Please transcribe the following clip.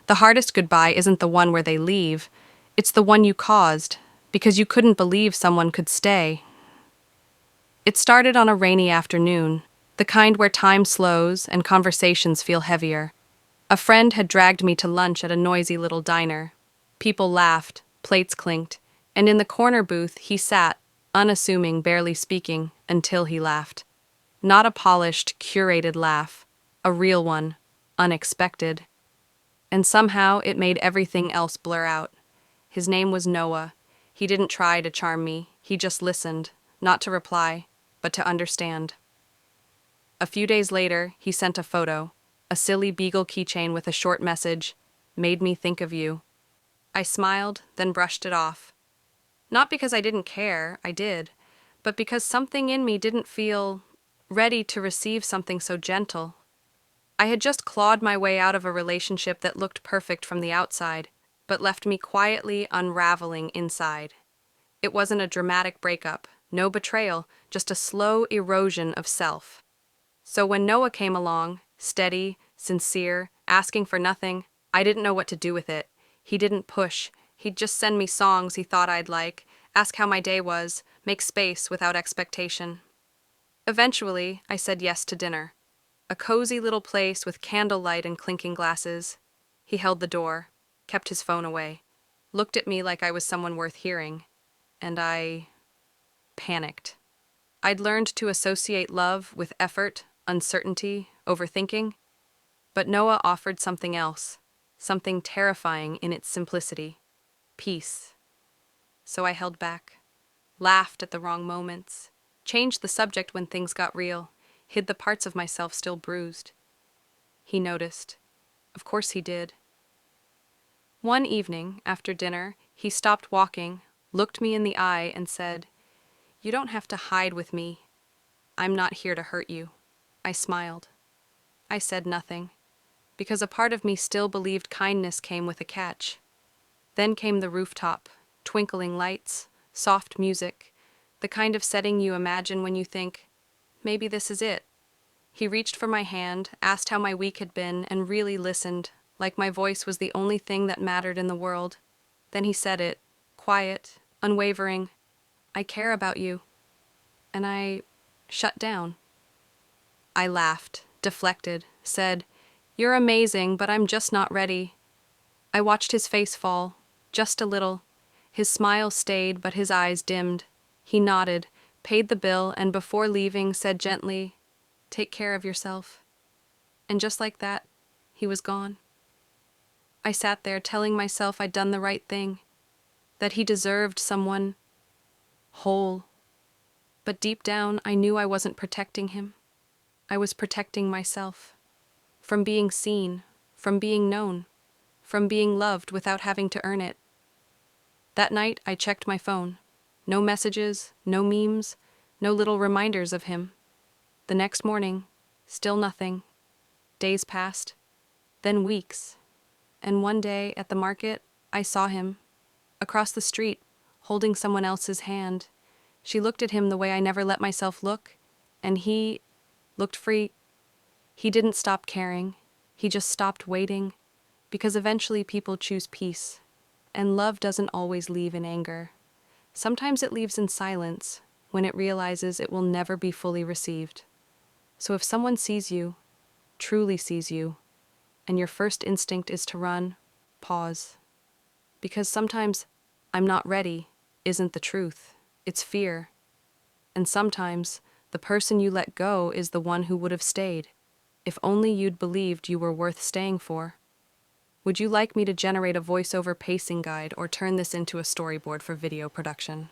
The hardest goodbye isn't the one where they leave, it's the one you caused, because you couldn't believe someone could stay. It started on a rainy afternoon, the kind where time slows and conversations feel heavier. A friend had dragged me to lunch at a noisy little diner. People laughed, plates clinked, and in the corner booth he sat, unassuming, barely speaking, until he laughed. Not a polished, curated laugh, a real one, unexpected. And somehow it made everything else blur out. His name was Noah. He didn't try to charm me, he just listened, not to reply, but to understand. A few days later, he sent a photo, a silly beagle keychain with a short message, "Made me think of you." I smiled, then brushed it off. Not because I didn't care, I did, but because something in me didn't feel ready to receive something so gentle. I had just clawed my way out of a relationship that looked perfect from the outside, but left me quietly unraveling inside. It wasn't a dramatic breakup, no betrayal, just a slow erosion of self. So when Noah came along, steady, sincere, asking for nothing, I didn't know what to do with it. He didn't push. He'd just send me songs he thought I'd like, ask how my day was, make space without expectation. Eventually, I said yes to dinner. A cozy little place with candlelight and clinking glasses. He held the door, kept his phone away, looked at me like I was someone worth hearing, and I panicked. I'd learned to associate love with effort, uncertainty, overthinking, but Noah offered something else, something terrifying in its simplicity: peace. So I held back, laughed at the wrong moments, changed the subject when things got real, hid the parts of myself still bruised. He noticed. Of course he did. One evening, after dinner, he stopped walking, looked me in the eye, and said, "You don't have to hide with me. I'm not here to hurt you." I smiled. I said nothing, because a part of me still believed kindness came with a catch. Then came the rooftop, twinkling lights, soft music, the kind of setting you imagine when you think, maybe this is it. He reached for my hand, asked how my week had been, and really listened, like my voice was the only thing that mattered in the world. Then he said it, quiet, unwavering, "I care about you." And I shut down. I laughed, deflected, said, "You're amazing, but I'm just not ready." I watched his face fall, just a little. His smile stayed, but his eyes dimmed. He nodded, paid the bill, and before leaving said gently, "Take care of yourself." And just like that, he was gone. I sat there telling myself I'd done the right thing, that he deserved someone whole. But deep down, I knew I wasn't protecting him. I was protecting myself. From being seen, from being known, from being loved without having to earn it. That night, I checked my phone. No messages, no memes, no little reminders of him. The next morning, still nothing. Days passed, then weeks. And one day, at the market, I saw him, across the street, holding someone else's hand. She looked at him the way I never let myself look, and he looked free. He didn't stop caring. He just stopped waiting, because eventually people choose peace, and love doesn't always leave in anger. Sometimes it leaves in silence, when it realizes it will never be fully received. So if someone sees you, truly sees you, and your first instinct is to run, pause. Because sometimes "I'm not ready" isn't the truth, it's fear. And sometimes the person you let go is the one who would have stayed, if only you'd believed you were worth staying for. Would you like me to generate a voiceover pacing guide or turn this into a storyboard for video production?